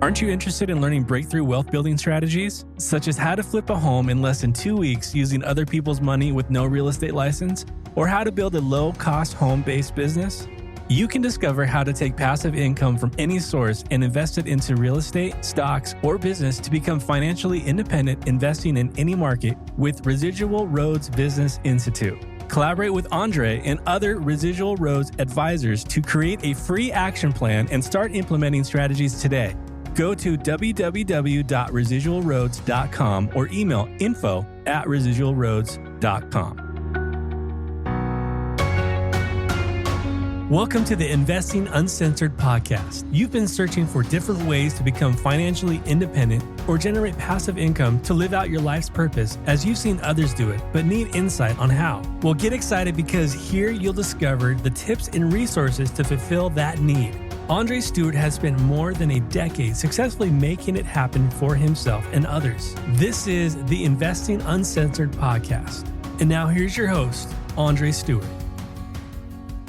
Aren't you interested in learning breakthrough wealth building strategies, such as how to flip a home in less than 2 weeks using other people's money with no real estate license, or how to build a low-cost home-based business? You can discover how to take passive income from any source and invest it into real estate, stocks, or business to become financially independent investing in any market with Residual Roads Business Institute. Collaborate with Andre and other Residual Roads advisors to create a free action plan and start implementing strategies today. Go to www.residualroads.com or email info@residualroads.com. Welcome to the Investing Uncensored podcast. You've been searching for different ways to become financially independent or generate passive income to live out your life's purpose as you've seen others do it, but need insight on how. Well, get excited because here you'll discover the tips and resources to fulfill that need. Andre Stewart has spent more than a decade successfully making it happen for himself and others. This is the Investing Uncensored podcast. And now here's your host, Andre Stewart.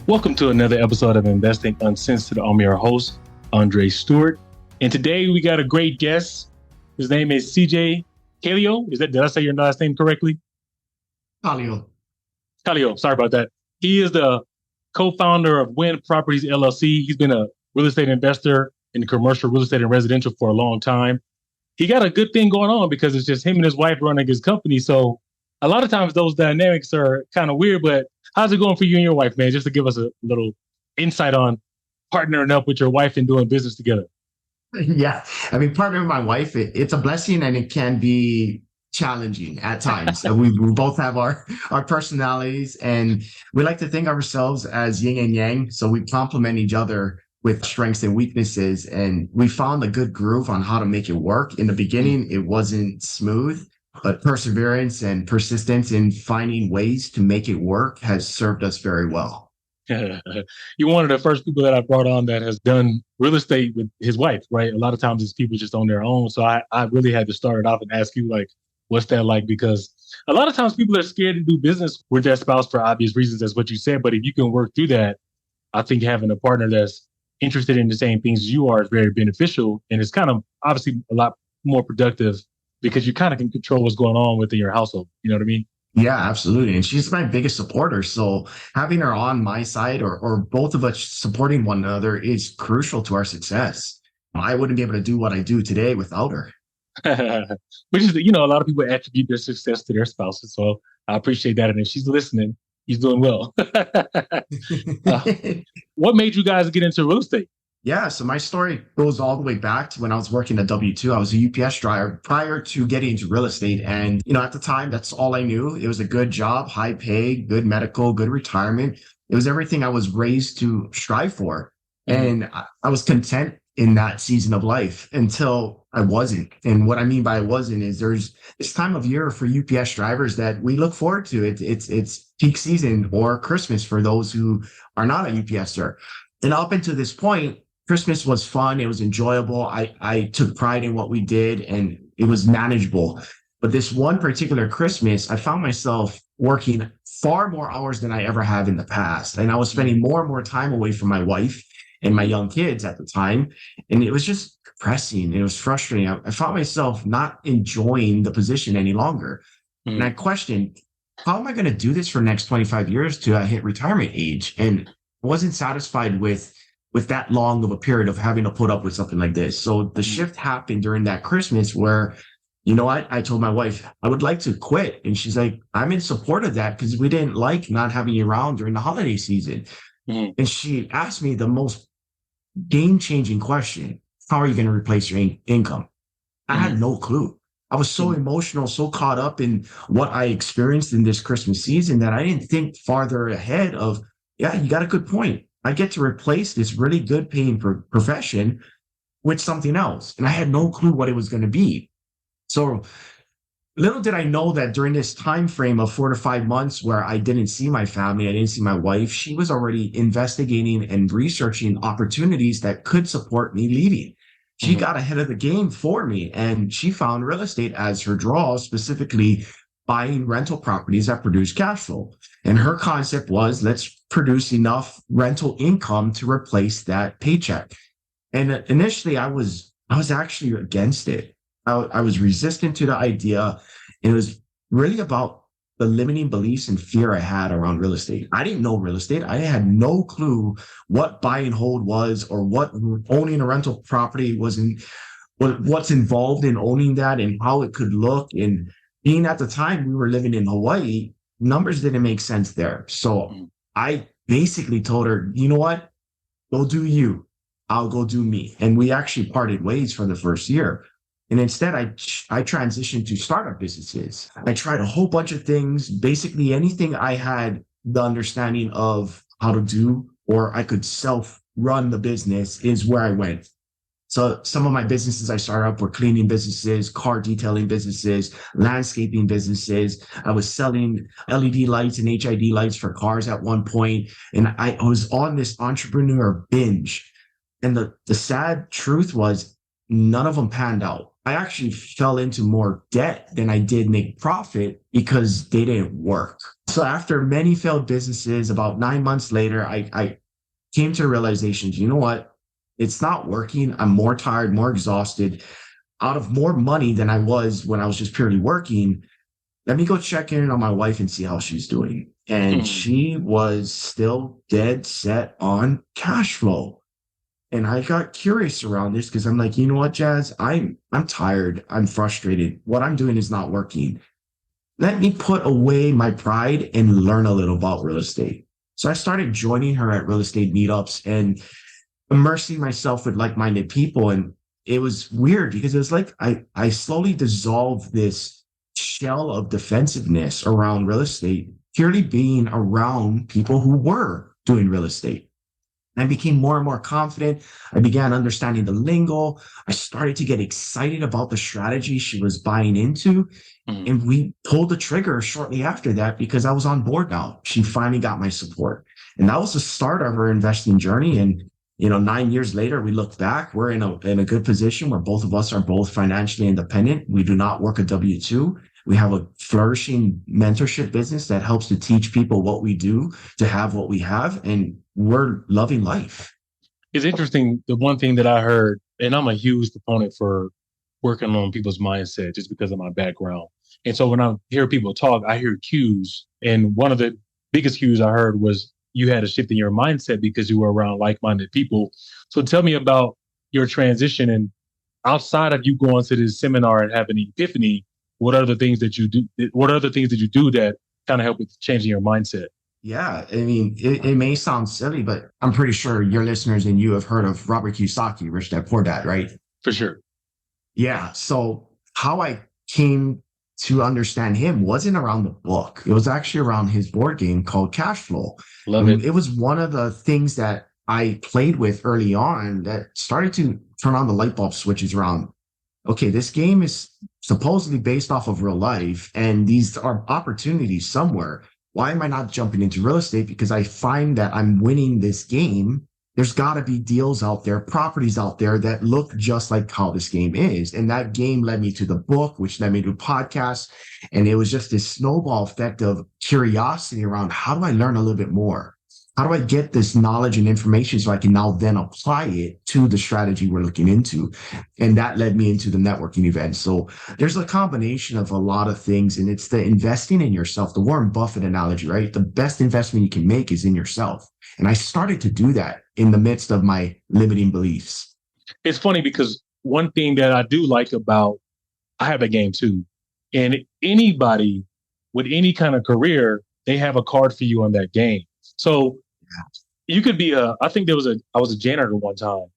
Welcome to another episode of Investing Uncensored. I'm your host, Andre Stewart. And today we got a great guest. His name is CJ Calio. Did I say your last name correctly? Calio. Sorry about that. He is the co-founder of Win Properties LLC. He's been a real estate investor in commercial real estate and residential for a long time. He got a good thing going on because it's just him and his wife running his company. So a lot of times those dynamics are kind of weird, but how's it going for you and your wife, man? Just to give us a little insight on partnering up with your wife and doing business together. Yeah. I mean, partnering with my wife, it's a blessing and it can be challenging at times. we both have our personalities and we like to think of ourselves as yin and yang. So we complement each other with strengths and weaknesses. And we found a good groove on how to make it work. In the beginning, it wasn't smooth. But perseverance and persistence in finding ways to make it work has served us very well. You're one of the first people that I brought on that has done real estate with his wife, right? A lot of times it's people just on their own. So I really had to start it off and ask you, like, what's that like? Because a lot of times people are scared to do business with their spouse for obvious reasons, as what you said. But if you can work through that, I think having a partner that's interested in the same things as you are is very beneficial. And it's kind of obviously a lot more productive because you kind of can control what's going on within your household. You know what I mean? Yeah, absolutely. And she's my biggest supporter. So having her on my side or both of us supporting one another is crucial to our success. I wouldn't be able to do what I do today without her. Which is, a lot of people attribute their success to their spouses. So I appreciate that. And if she's listening, he's doing well. What made you guys get into real estate? Yeah, so my story goes all the way back to when I was working at W-2. I was a UPS driver prior to getting into real estate. And, at the time, that's all I knew. It was a good job, high pay, good medical, good retirement. It was everything I was raised to strive for. And I was content in that season of life until I wasn't. And what I mean by I wasn't is there's this time of year for UPS drivers that we look forward to. It's peak season or Christmas for those who are not a UPSer. And up until this point, Christmas was fun. It was enjoyable. I took pride in what we did and it was manageable. But this one particular Christmas, I found myself working far more hours than I ever have in the past. And I was spending more and more time away from my wife and my young kids at the time. And it was just depressing. It was frustrating. I found myself not enjoying the position any longer. And I questioned, how am I going to do this for the next 25 years till I hit retirement age? And I wasn't satisfied with that long of a period of having to put up with something like this. So the shift happened during that Christmas where, I told my wife, I would like to quit. And she's like, I'm in support of that because we didn't like not having you around during the holiday season. And she asked me the most game-changing question. How are you going to replace your income? I had no clue. I was so emotional, so caught up in what I experienced in this Christmas season that I didn't think farther ahead of, yeah, you got a good point. I get to replace this really good paying profession with something else. And I had no clue what it was going to be. So little did I know that during this time frame of 4 to 5 months where I didn't see my family, I didn't see my wife, she was already investigating and researching opportunities that could support me leaving. She got ahead of the game for me and she found real estate as her draw, specifically buying rental properties that produce cash flow. And her concept was, let's produce enough rental income to replace that paycheck. And initially I was I was actually against it. I was resistant to the idea. And it was really about the limiting beliefs and fear I had around real estate. I didn't know real estate. I had no clue what buy and hold was or what owning a rental property was in, what's involved in owning that and how it could look. And being at the time we were living in Hawaii, numbers didn't make sense there. So I basically told her, you know what? Go do you. I'll go do me. And we actually parted ways for the first year. And instead, I transitioned to startup businesses. I tried a whole bunch of things, basically anything I had the understanding of how to do, or I could self run the business is where I went. So some of my businesses I started up were cleaning businesses, car detailing businesses, landscaping businesses. I was selling LED lights and HID lights for cars at one point. And I was on this entrepreneur binge. And the sad truth was none of them panned out. I actually fell into more debt than I did make profit because they didn't work. So after many failed businesses, about 9 months later, I came to the realization, you know what? It's not working. I'm more tired, more exhausted, out of more money than I was when I was just purely working. Let me go check in on my wife and see how she's doing. And she was still dead set on cash flow. And I got curious around this because I'm like, you know what, Jazz? I'm tired. I'm frustrated. What I'm doing is not working. Let me put away my pride and learn a little about real estate. So I started joining her at real estate meetups and immersing myself with like-minded people. And it was weird because it was like I slowly dissolved this shell of defensiveness around real estate, purely being around people who were doing real estate. I became more and more confident. I began understanding the lingo. I started to get excited about the strategy she was buying into. And we pulled the trigger shortly after that because I was on board now. She finally got my support. And that was the start of her investing journey. And 9 years later, we look back, we're in a good position where both of us are both financially independent. We do not work a W-2. We have a flourishing mentorship business that helps to teach people what we do to have what we have. And we're loving life. It's interesting. The one thing that I heard, and I'm a huge proponent for working on people's mindset just because of my background. And so when I hear people talk, I hear cues. And one of the biggest cues I heard was you had a shift in your mindset because you were around like-minded people. So tell me about your transition, and outside of you going to this seminar and having an epiphany, what are the things that you do? What are the things that you do that kind of help with changing your mindset? Yeah, I mean, it may sound silly, but I'm pretty sure your listeners and you have heard of Robert Kiyosaki, Rich Dad Poor Dad, right? For sure. Yeah. So how I came to understand him wasn't around the book. It was actually around his board game called Cash Flow. Love it. It was one of the things that I played with early on that started to turn on the light bulb switches around. Okay, this game is supposedly based off of real life, and these are opportunities somewhere. Why am I not jumping into real estate? Because I find that I'm winning this game. There's got to be deals out there, properties out there that look just like how this game is. And that game led me to the book, which led me to podcasts. And it was just this snowball effect of curiosity around how do I learn a little bit more? How do I get this knowledge and information so I can now then apply it to the strategy we're looking into? And that led me into the networking event. So there's a combination of a lot of things, and it's the investing in yourself, the Warren Buffett analogy, right? The best investment you can make is in yourself. And I started to do that in the midst of my limiting beliefs. It's funny because one thing that I do like about, I have a game too, and anybody with any kind of career, they have a card for you on that game. So you could be I think I was a janitor one time,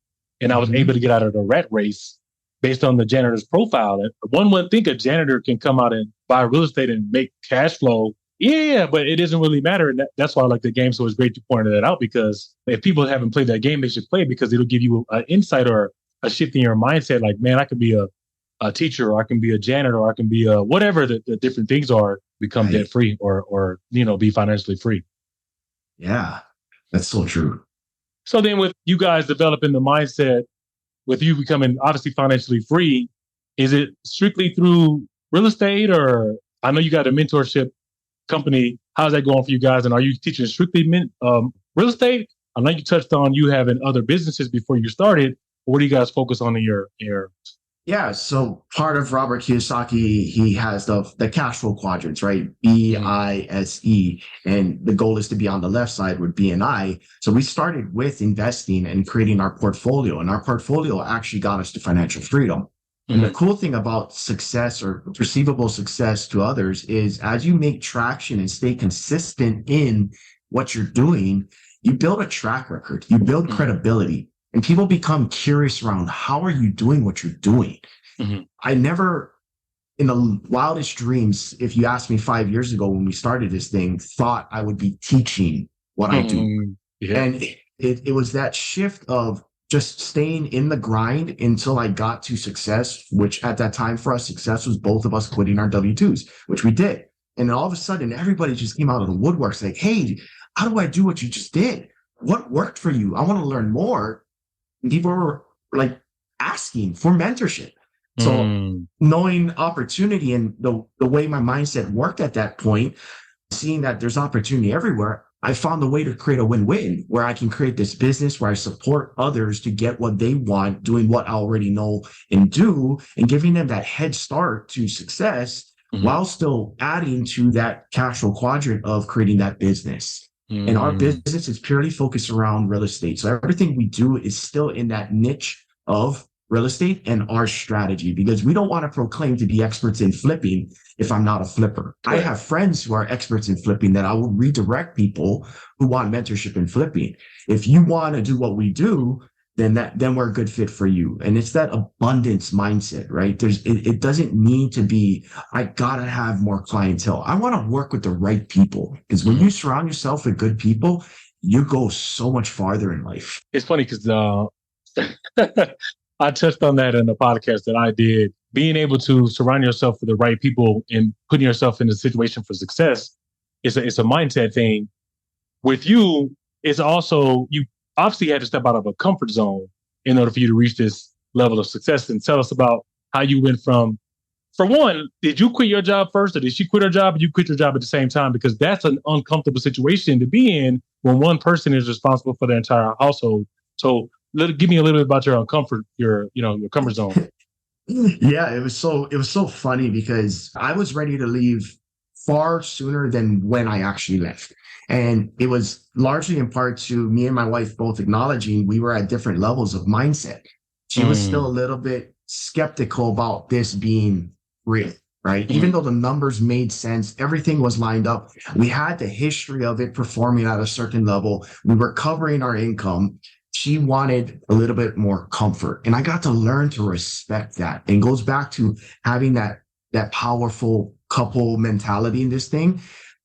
and I was able to get out of the rat race based on the janitor's profile. And one would think a janitor can come out and buy real estate and make cash flow. Yeah, but it doesn't really matter. And that's why I like the game. So it's great you pointed that out, because if people haven't played that game, they should play it because it'll give you an insight or a shift in your mindset. Like, man, I could be a teacher, or I can be a janitor, or I can be whatever the different things are, become debt free or be financially free. Yeah, that's so true. So then with you guys developing the mindset, with you becoming obviously financially free, is it strictly through real estate? Or I know you got a mentorship company. How's that going for you guys? And are you teaching strictly real estate? I know you touched on you having other businesses before you started. What do you guys focus on in your? Yeah, so part of Robert Kiyosaki, he has the cash flow quadrants, right? B, I, S, E. And the goal is to be on the left side with B and I. So we started with investing and creating our portfolio. And our portfolio actually got us to financial freedom. And the cool thing about success or perceivable success to others is as you make traction and stay consistent in what you're doing, you build a track record, you build credibility. And people become curious around how are you doing what you're doing? I never, in the wildest dreams, if you asked me 5 years ago when we started this thing, thought I would be teaching what I do. Yeah. And it was that shift of just staying in the grind until I got to success, which at that time for us, success was both of us quitting our W-2s, which we did. And then all of a sudden, everybody just came out of the woodworks like, hey, how do I do what you just did? What worked for you? I want to learn more. People were like asking for mentorship. So knowing opportunity and the way my mindset worked at that point, seeing that there's opportunity everywhere, I found a way to create a win-win where I can create this business where I support others to get what they want, doing what I already know and do, and giving them that head start to success while still adding to that cash flow quadrant of creating that business. And our business is purely focused around real estate. So everything we do is still in that niche of real estate and our strategy, because we don't want to proclaim to be experts in flipping if I'm not a flipper. Right. I have friends who are experts in flipping that I will redirect people who want mentorship in flipping. If you want to do what we do, then we're a good fit for you. And it's that abundance mindset, right? It doesn't need to be, I gotta have more clientele. I want to work with the right people, because when you surround yourself with good people, you go so much farther in life. It's funny because I touched on that in the podcast that I did. Being able to surround yourself with the right people and putting yourself in a situation for success it's a mindset thing. With you, it's also, you obviously had to step out of a comfort zone in order for you to reach this level of success. And tell us about how you went from, for one, did you quit your job first, or did she quit her job and you quit your job at the same time? Because that's an uncomfortable situation to be in when one person is responsible for the entire household. So give me a little bit about your comfort zone. Yeah, it was so funny because I was ready to leave far sooner than when I actually left. And it was largely in part to me and my wife both acknowledging we were at different levels of mindset. She was still a little bit skeptical about this being real, right? Even though the numbers made sense, everything was lined up. We had the history of it performing at a certain level. We were covering our income. She wanted a little bit more comfort. And I got to learn to respect that. And it goes back to having that powerful couple mentality in this thing.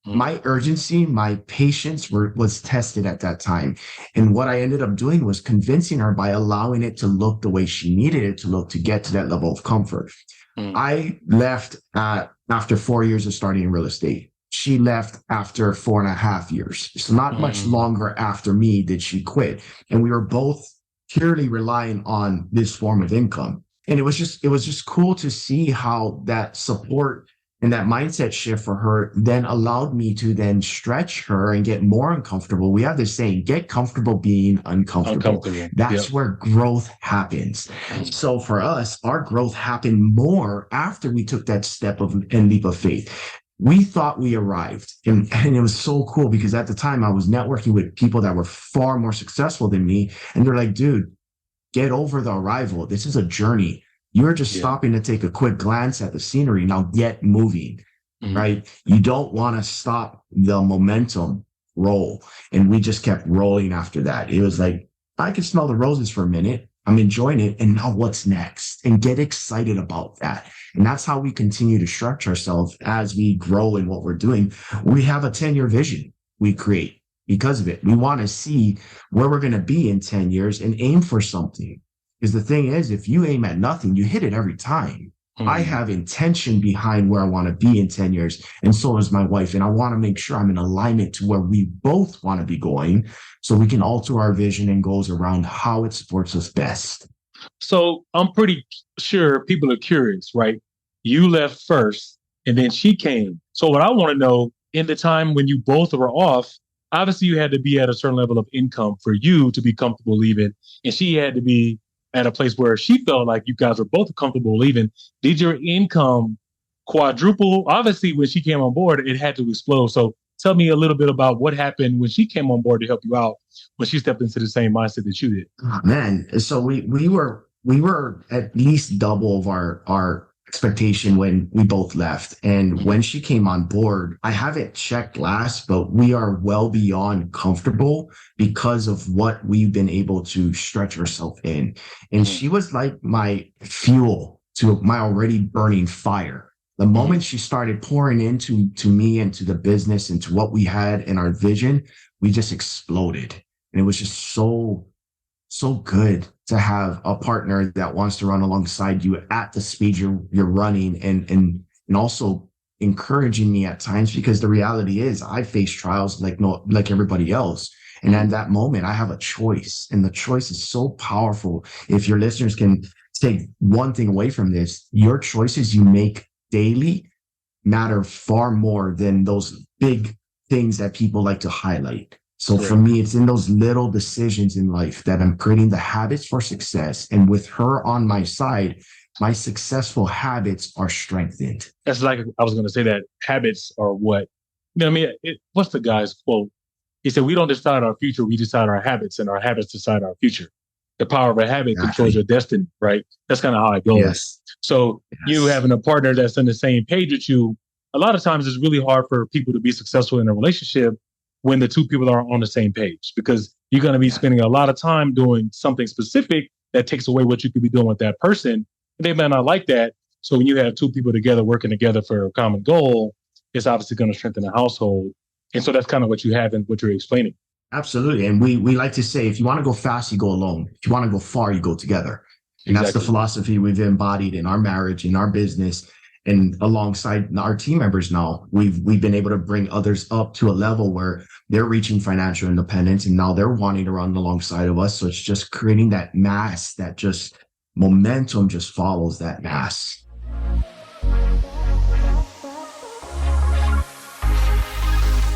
My urgency, my patience was tested at that time. And what I ended up doing was convincing her by allowing it to look the way she needed it to look to get to that level of comfort. I left after 4 years of starting in real estate. She left after 4.5 years. So not much longer after me did she quit. And we were both purely relying on this form of income. And it was just cool to see how that support and that mindset shift for her then allowed me to then stretch her and get more uncomfortable. We have this saying, get comfortable being uncomfortable. That's where growth happens. So for us, our growth happened more after we took that step and leap of faith. We thought we arrived. And it was so cool because at the time I was networking with people that were far more successful than me. And they're like, dude, get over the arrival. This is a journey. You're just stopping to take a quick glance at the scenery. Now get moving, right? You don't want to stop the momentum roll. And we just kept rolling after that. It was like, I can smell the roses for a minute. I'm enjoying it. And now what's next? And get excited about that. And that's how we continue to structure ourselves as we grow in what we're doing. We have a 10-year vision we create because of it. We want to see where we're going to be in 10 years and aim for something. Because the thing is, if you aim at nothing, you hit it every time. I have intention behind where I want to be in 10 years. And so does my wife. And I want to make sure I'm in alignment to where we both want to be going so we can alter our vision and goals around how it supports us best. So I'm pretty sure people are curious, right? You left first and then she came. So what I want to know, in the time when you both were off, obviously you had to be at a certain level of income for you to be comfortable leaving. And she had to be at a place where she felt like you guys were both comfortable leaving. Did your income quadruple? Obviously, when she came on board, it had to explode. So tell me a little bit about what happened when she came on board to help you out when she stepped into the same mindset that you did. Oh, man, so we were at least double of our expectation when we both left. And when she came on board, I haven't checked last, but we are well beyond comfortable because of what we've been able to stretch ourselves in. And she was like my fuel to my already burning fire. The moment she started pouring into me and to the business and to what we had in our vision, we just exploded. And it was just so good to have a partner that wants to run alongside you at the speed you're running and also encouraging me at times, because the reality is I face trials like everybody else. And at that moment, I have a choice, and the choice is so powerful. If your listeners can take one thing away from this, your choices you make daily matter far more than those big things that people like to highlight. So for me, it's in those little decisions in life that I'm creating the habits for success. And with her on my side, my successful habits are strengthened. That's like, I was going to say that habits are what, you know what I mean? What's the guy's quote? He said, we don't decide our future, we decide our habits, and our habits decide our future. The power of a habit controls your destiny, right? That's kind of how it goes. Yes. So you having a partner that's on the same page with you, a lot of times it's really hard for people to be successful in a relationship when the two people are on the same page, because you're going to be spending a lot of time doing something specific that takes away what you could be doing with that person. They may not like that. So when you have two people together working together for a common goal, it's obviously going to strengthen the household. And so that's kind of what you have and what you're explaining. Absolutely. And we like to say, if you want to go fast, you go alone. If you want to go far, you go together. And that's the philosophy we've embodied in our marriage, in our business, and alongside our team members now. We've been able to bring others up to a level where they're reaching financial independence, and now they're wanting to run alongside of us. So it's just creating that mass, that just momentum just follows that mass.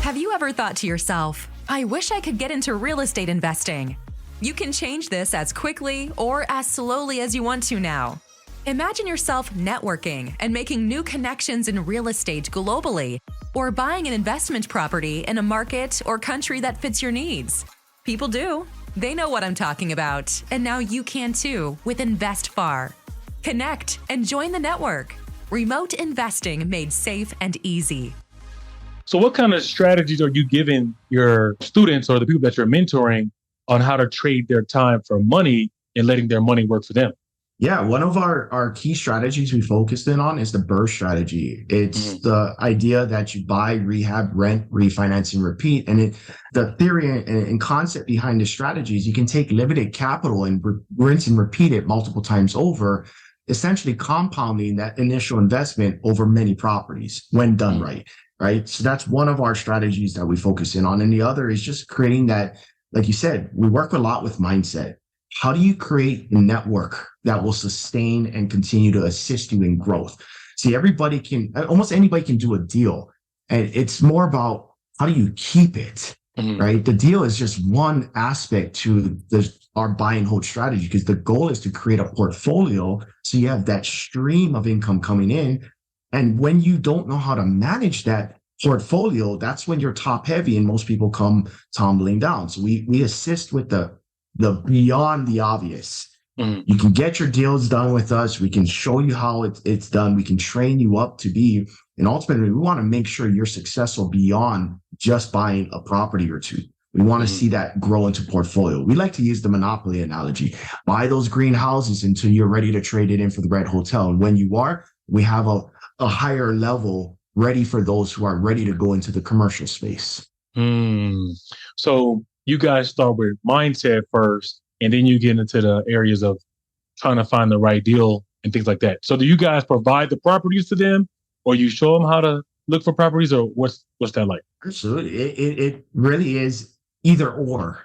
Have you ever thought to yourself, I wish I could get into real estate investing? You can change this as quickly or as slowly as you want to now. Imagine yourself networking and making new connections in real estate globally, or buying an investment property in a market or country that fits your needs. People do. They know what I'm talking about, and now you can too with InvestFar. Connect and join the network. Remote investing made safe and easy. So what kind of strategies are you giving your students or the people that you're mentoring on how to trade their time for money and letting their money work for them? Yeah, one of our key strategies we focused in on is the BRRRR strategy. It's the idea that you buy, rehab, rent, refinance, and repeat. And the theory and concept behind the strategy is you can take limited capital and rinse and repeat it multiple times over, essentially compounding that initial investment over many properties when done right? So that's one of our strategies that we focus in on. And the other is just creating that, like you said, we work a lot with mindset. How do you create a network that will sustain and continue to assist you in growth? See, almost anybody can do a deal. And it's more about how do you keep it, right? The deal is just one aspect to our buy and hold strategy, because the goal is to create a portfolio so you have that stream of income coming in. And when you don't know how to manage that portfolio, that's when you're top heavy and most people come tumbling down. So we assist with the beyond the obvious. You can get your deals done with us. We can show you how it's done. We can train you up to be, and ultimately we want to make sure you're successful beyond just buying a property or two. We want to see that grow into portfolio. We like to use the monopoly analogy. Buy those green houses until you're ready to trade it in for the red hotel. And when you are, we have a higher level ready for those who are ready to go into the commercial space. So you guys start with mindset first, and then you get into the areas of trying to find the right deal and things like that. So do you guys provide the properties to them, or you show them how to look for properties, or what's that like? Absolutely. It really is either or.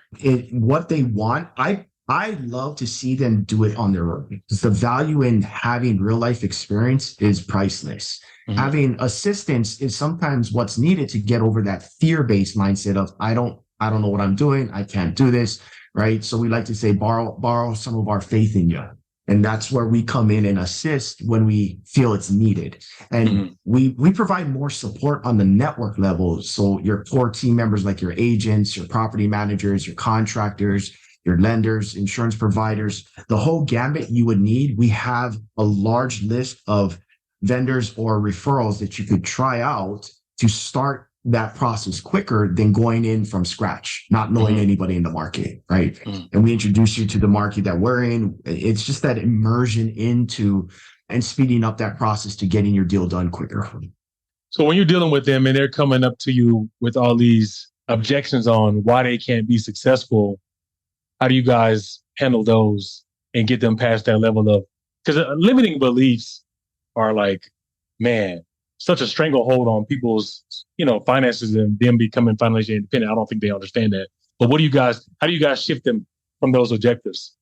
What they want, I love to see them do it on their own. The value in having real life experience is priceless. Having assistance is sometimes what's needed to get over that fear-based mindset of, I don't know what I'm doing. I can't do this, right? So we like to say, borrow some of our faith in you. And that's where we come in and assist when we feel it's needed. And we provide more support on the network level. So your core team members, like your agents, your property managers, your contractors, your lenders, insurance providers, the whole gambit you would need. We have a large list of vendors or referrals that you could try out to start that process quicker than going in from scratch, not knowing anybody in the market, right? And we introduce you to the market that we're in. It's just that immersion into and speeding up that process to getting your deal done quicker. So when you're dealing with them and they're coming up to you with all these objections on why they can't be successful, how do you guys handle those and get them past that level of, because limiting beliefs are like, man, such a stranglehold on people's, finances and them becoming financially independent. I don't think they understand that. But how do you guys shift them from those objectives?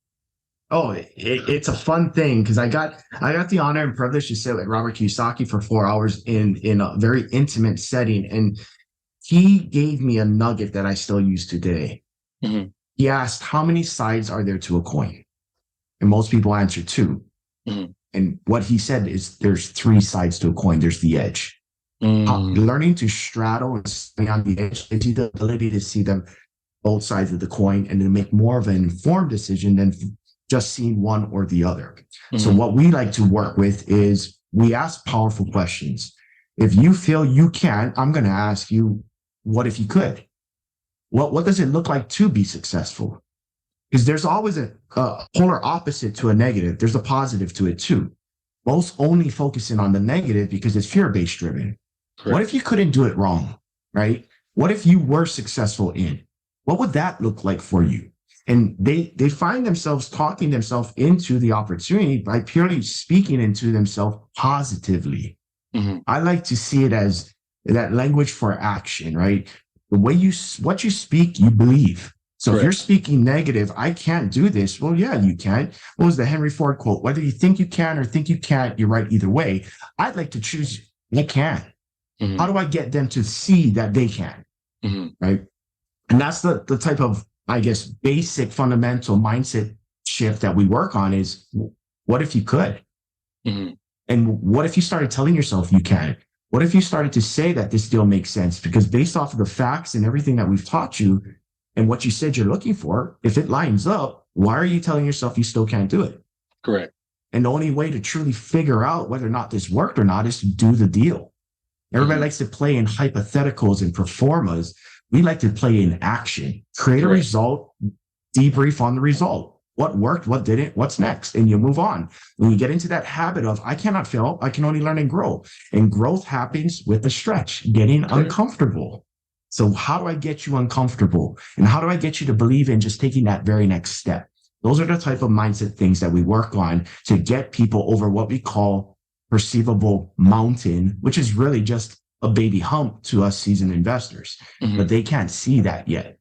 Oh, it's a fun thing because I got the honor and privilege to sit with Robert Kiyosaki for 4 hours in a very intimate setting. And he gave me a nugget that I still use today. He asked, how many sides are there to a coin? And most people answer 2. And what he said is there's 3 sides to a coin. There's the edge. Learning to straddle and stay on the edge gives you the ability to see them both sides of the coin and to make more of an informed decision than just seeing one or the other. So what we like to work with is we ask powerful questions. If you feel you can, I'm going to ask you, what if you could? What does it look like to be successful? Because there's always a polar opposite to a negative. There's a positive to it too. Most only focusing on the negative because it's fear-based driven. Correct. What if you couldn't do it wrong, right? What if you were successful in? What would that look like for you? And they find themselves talking themselves into the opportunity by purely speaking into themselves positively. I like to see it as that language for action, right? The way what you speak, you believe. So Correct. If you're speaking negative, I can't do this. Well, yeah, you can. What was the Henry Ford quote? Whether you think you can or think you can't, you're right either way. I'd like to choose I can. How do I get them to see that they can? Right? And that's the type of, I guess, basic fundamental mindset shift that we work on is, what if you could? And what if you started telling yourself you can? What if you started to say that this deal makes sense? Because based off of the facts and everything that we've taught you and what you said you're looking for, if it lines up, why are you telling yourself you still can't do it? Correct. And the only way to truly figure out whether or not this worked or not is to do the deal. Everybody likes to play in hypotheticals and performas. We like to play in action, create a result, debrief on the result. What worked, what didn't, what's next? And you move on. When you get into that habit of, I cannot fail, I can only learn and grow. And growth happens with the stretch, getting uncomfortable. So how do I get you uncomfortable? And how do I get you to believe in just taking that very next step? Those are the type of mindset things that we work on to get people over what we call perceivable mountain, which is really just a baby hump to us seasoned investors, but they can't see that yet.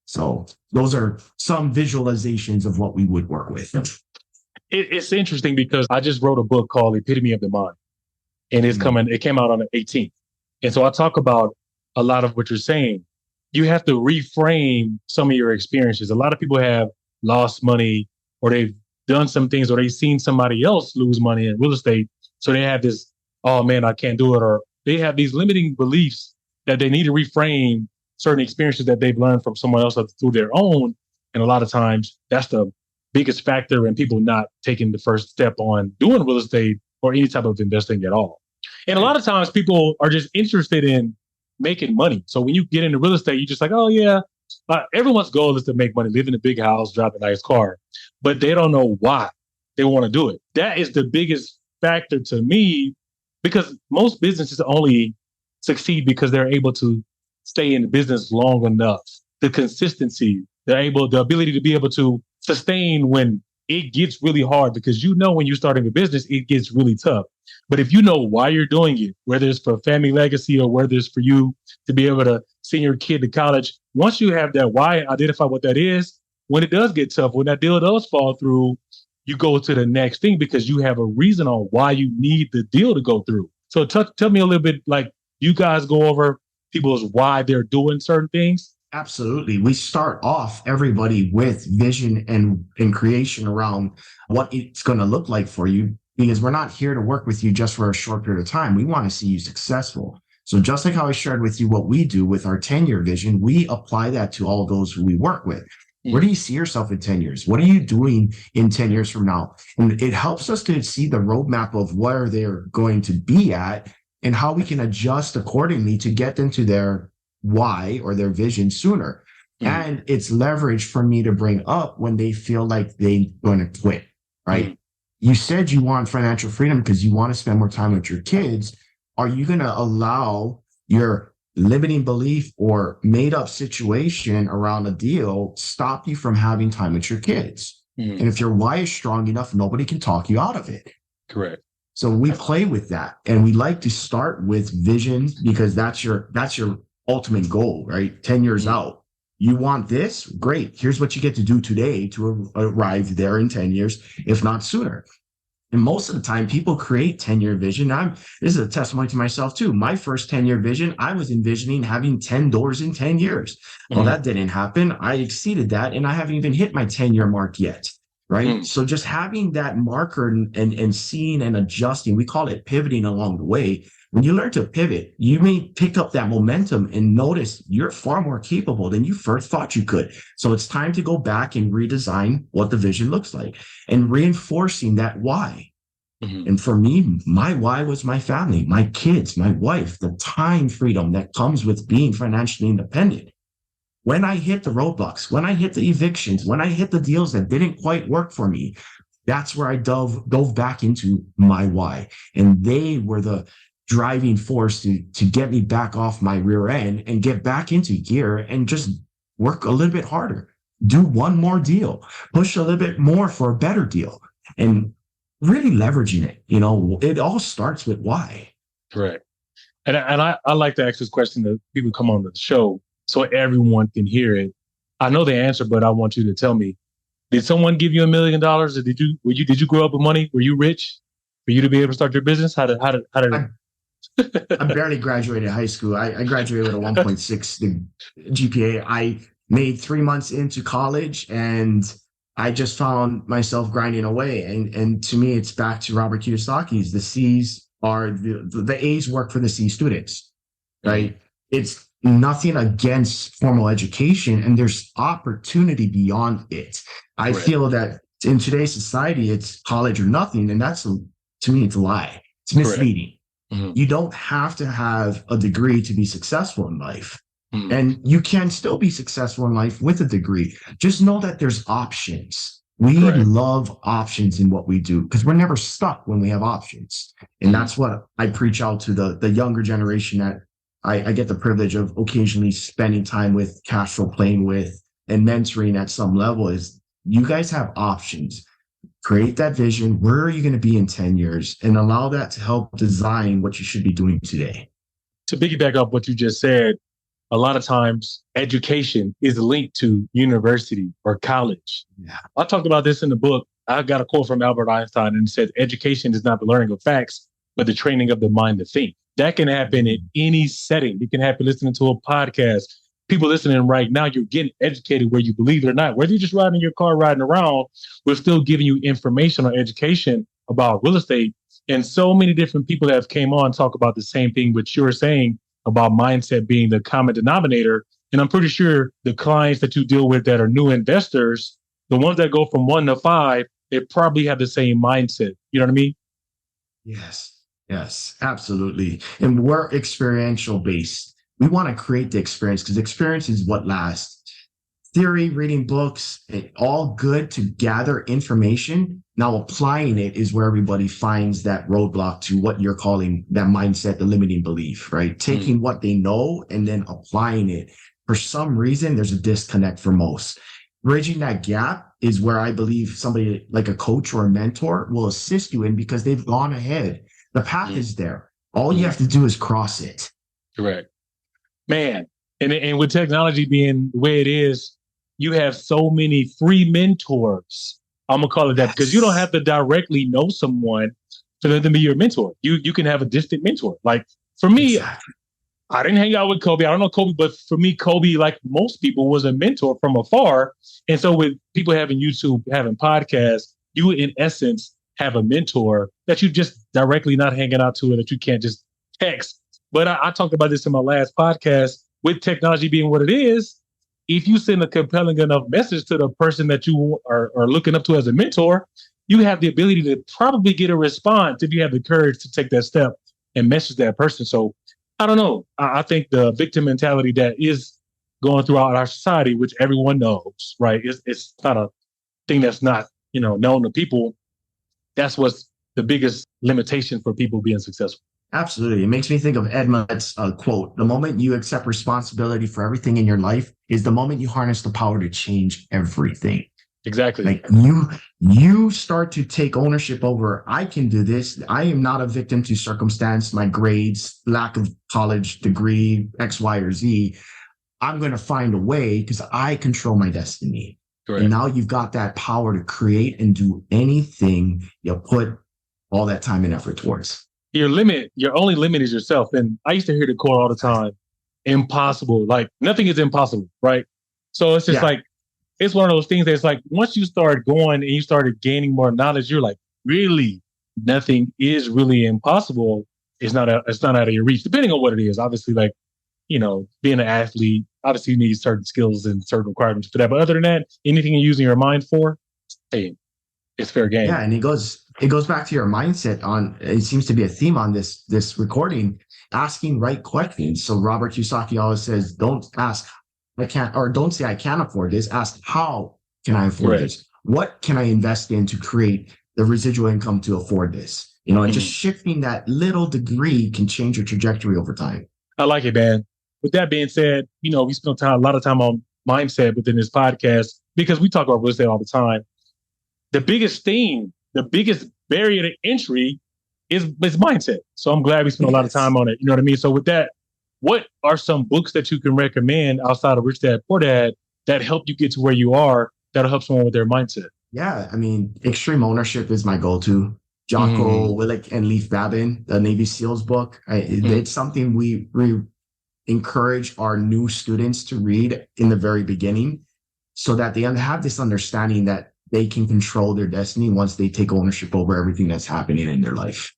So those are some visualizations of what we would work with. It's interesting because I just wrote a book called Epitome of the Mind, and it came out on the 18th. And so I talk about a lot of what you're saying. You have to reframe some of your experiences. A lot of people have lost money, or they've done some things, or they've seen somebody else lose money in real estate. So they have this, oh man, I can't do it. Or they have these limiting beliefs that they need to reframe certain experiences that they've learned from someone else through their own. And a lot of times that's the biggest factor in people not taking the first step on doing real estate or any type of investing at all. And a lot of times people are just interested in making money. So when you get into real estate, you're just like, oh yeah, everyone's goal is to make money, live in a big house, drive a nice car, but they don't know why they want to do it. That is the biggest factor to me, because most businesses only succeed because they're able to stay in business long enough. The consistency, the ability to be able to sustain when it gets really hard, because when you're starting a business, it gets really tough. But if you know why you're doing it, whether it's for family legacy or whether it's for you to be able to send your kid to college, once you have that why, identify what that is, when it does get tough, when that deal does fall through, you go to the next thing because you have a reason on why you need the deal to go through. So tell me a little bit, like, you guys go over people's why they're doing certain things? Absolutely. We start off everybody with vision and creation around what it's going to look like for you, because we're not here to work with you just for a short period of time. We want to see you successful. So just like how I shared with you what we do with our 10-year vision, we apply that to all of those who we work with. Where do you see yourself in 10 years? What are you doing in 10 years from now? And it helps us to see the roadmap of where they're going to be at and how we can adjust accordingly to get them to their why or their vision sooner. And it's leverage for me to bring up when they feel like they're going to quit, right? You said you want financial freedom because you want to spend more time with your kids. Are you going to allow your limiting belief or made up situation around a deal stop you from having time with your kids? And if your why is strong enough, nobody can talk you out of it. Correct. So we play with that, and we like to start with vision because that's your ultimate goal, right? 10 years out. You want this? Great. Here's what you get to do today to arrive there in 10 years, if not sooner. And most of the time, people create 10-year vision. This is a testimony to myself too. My first 10-year vision, I was envisioning having 10 doors in 10 years. Well, that didn't happen. I exceeded that, and I haven't even hit my 10-year mark yet, right? So just having that marker and seeing and adjusting, we call it pivoting along the way. When you learn to pivot, you may pick up that momentum and notice you're far more capable than you first thought you could. So it's time to go back and redesign what the vision looks like and reinforcing that why. And for me, my why was my family, my kids, my wife, the time freedom that comes with being financially independent. When I hit the roadblocks, when I hit the evictions, when I hit the deals that didn't quite work for me, that's where I dove back into my why. And they were the driving force to get me back off my rear end and get back into gear and just work a little bit harder, do one more deal, push a little bit more for a better deal, and really leveraging it. It all starts with why. Correct. And I like to ask this question to people who come on the show so everyone can hear it. I know the answer, but I want you to tell me, did someone give you $1 million? Or did you grow up with money? Were you rich for you to be able to start your business? How did I barely graduated high school. I graduated with a 1.6 GPA. I made 3 months into college, and I just found myself grinding away. And to me, it's back to Robert Kiyosaki's. The C's are the A's work for the C students, right? It's nothing against formal education, and there's opportunity beyond it. I feel that in today's society, it's college or nothing, and that's, to me, it's a lie. It's misleading. You don't have to have a degree to be successful in life. And you can still be successful in life with a degree. Just know that there's options. We love options in what we do because we're never stuck when we have options. And that's what I preach out to the younger generation that I get the privilege of occasionally spending time with, cash flow playing with, and mentoring at some level is you guys have options. Create that vision. Where are you going to be in 10 years? And allow that to help design what you should be doing today. To piggyback off what you just said, a lot of times education is linked to university or college. Yeah. I talked about this in the book. I got a quote from Albert Einstein, and it says, education is not the learning of facts, but the training of the mind to think. That can happen in any setting. It can happen listening to a podcast. People listening right now, you're getting educated where you believe it or not. Whether you're just riding your car, riding around, we're still giving you information on education about real estate. And so many different people that have came on talk about the same thing, which you're saying about mindset being the common denominator. And I'm pretty sure the clients that you deal with that are new investors, the ones that go from 1 to 5, they probably have the same mindset. You know what I mean? Yes, absolutely. And we're experiential based. We want to create the experience because experience is what lasts. Theory, reading books, all good to gather information. Now applying it is where everybody finds that roadblock to what you're calling that mindset, the limiting belief, right? Taking what they know and then applying it. For some reason, there's a disconnect for most. Bridging that gap is where I believe somebody like a coach or a mentor will assist you in because they've gone ahead. The path is there. All you have to do is cross it. Correct. Man, and with technology being the way it is, you have so many free mentors. I'm going to call it that because you don't have to directly know someone for them to be your mentor. You can have a distant mentor. Like for me, I didn't hang out with Kobe. I don't know Kobe, but for me, Kobe, like most people, was a mentor from afar. And so with people having YouTube, having podcasts, you in essence have a mentor that you just directly not hanging out to and that you can't just text. But I talked about this in my last podcast. With technology being what it is, if you send a compelling enough message to the person that you are looking up to as a mentor, you have the ability to probably get a response if you have the courage to take that step and message that person. So I don't know. I think the victim mentality that is going throughout our society, which everyone knows, right? It's not a thing that's not, known to people. That's what's the biggest limitation for people being successful. Absolutely. It makes me think of Edmund's quote. The moment you accept responsibility for everything in your life is the moment you harness the power to change everything. Exactly. Like you start to take ownership over, I can do this. I am not a victim to circumstance, my grades, lack of college degree, X, Y, or Z. I'm going to find a way because I control my destiny. Correct. And now you've got that power to create and do anything you put all that time and effort towards. Your only limit is yourself. And I used to hear the quote all the time, impossible. Like nothing is impossible, right? So it's just like, it's one of those things that's like, once you start going and you started gaining more knowledge, you're like, really, nothing is really impossible. It's not out of your reach, depending on what it is. Obviously, like, being an athlete, obviously you need certain skills and certain requirements for that. But other than that, anything you're using your mind for, hey, it's fair game. Yeah, and it goes back to your mindset on, it seems to be a theme on this recording, asking right questions. So Robert Kiyosaki always says, don't ask, I can't, or don't say I can't afford this. Ask, how can I afford this? What can I invest in to create the residual income to afford this? And just shifting that little degree can change your trajectory over time. I like it, man. With that being said, we spend a lot of time on mindset within this podcast because we talk about real estate all the time. The biggest thing, the biggest barrier to entry is mindset. So I'm glad we spent a lot of time on it. You know what I mean? So with that, what are some books that you can recommend outside of Rich Dad Poor Dad that help you get to where you are, that'll help someone with their mindset? Yeah, I mean, Extreme Ownership is my go-to. Jocko Willink and Leif Babin, the Navy SEALs book. It's something we encourage our new students to read in the very beginning so that they have this understanding that they can control their destiny once they take ownership over everything that's happening in their life.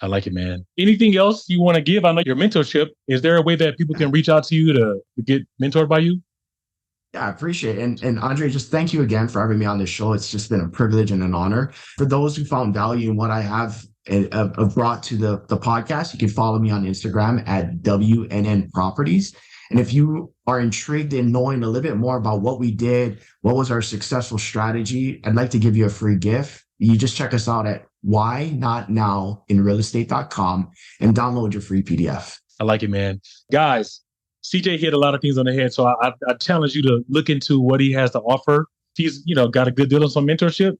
I like it, man. Anything else you want to give? I know your mentorship. Is there a way that people can reach out to you to get mentored by you? Yeah, I appreciate it. And Andre, just thank you again for having me on this show. It's just been a privilege and an honor. For those who found value in what I have brought to the podcast, you can follow me on Instagram at WNN Properties. And if you are intrigued in knowing a little bit more about what we did, what was our successful strategy, I'd like to give you a free gift. You just check us out at whynotnowinrealestate.com and download your free PDF. I like it, man. Guys, CJ hit a lot of things on the head. So I challenge you to look into what he has to offer. If he's, got a good deal on some mentorship,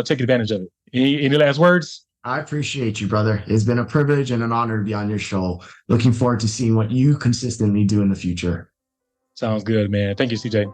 take advantage of it. Any last words? I appreciate you, brother. It's been a privilege and an honor to be on your show. Looking forward to seeing what you consistently do in the future. Sounds good, man. Thank you, CJ.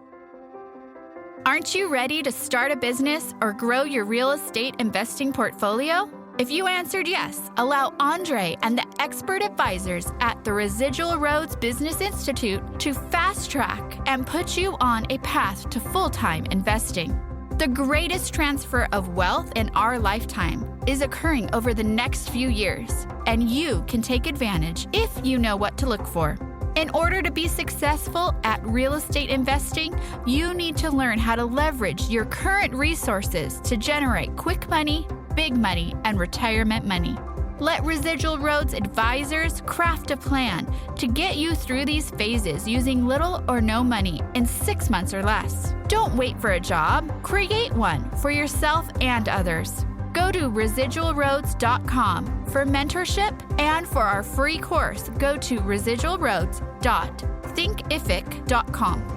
Aren't you ready to start a business or grow your real estate investing portfolio? If you answered yes, allow Andre and the expert advisors at the Residual Roads Business Institute to fast track and put you on a path to full-time investing. The greatest transfer of wealth in our lifetime is occurring over the next few years, and you can take advantage if you know what to look for. In order to be successful at real estate investing, you need to learn how to leverage your current resources to generate quick money, big money, and retirement money. Let Residual Roads advisors craft a plan to get you through these phases using little or no money in 6 months or less. Don't wait for a job. Create one for yourself and others. Go to residualroads.com for mentorship, and for our free course, go to residualroads.thinkific.com.